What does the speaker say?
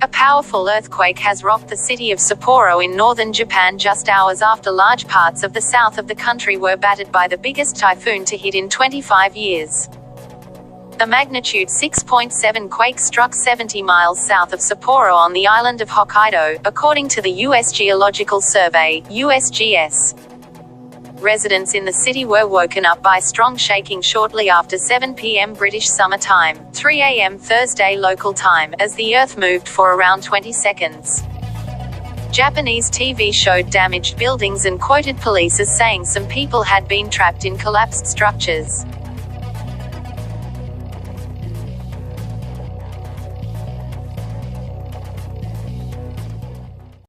A powerful earthquake has rocked the city of Sapporo in northern Japan just hours after large parts of the south of the country were battered by the biggest typhoon to hit in 25 years. The magnitude 6.7 quake struck 70 miles south of Sapporo on the island of Hokkaido, according to the U.S. Geological Survey, USGS. Residents in the city were woken up by strong shaking shortly after 7 p.m. British Summer Time, 3 a.m. Thursday local time, as the earth moved for around 20 seconds. Japanese TV showed damaged buildings and quoted police as saying some people had been trapped in collapsed structures.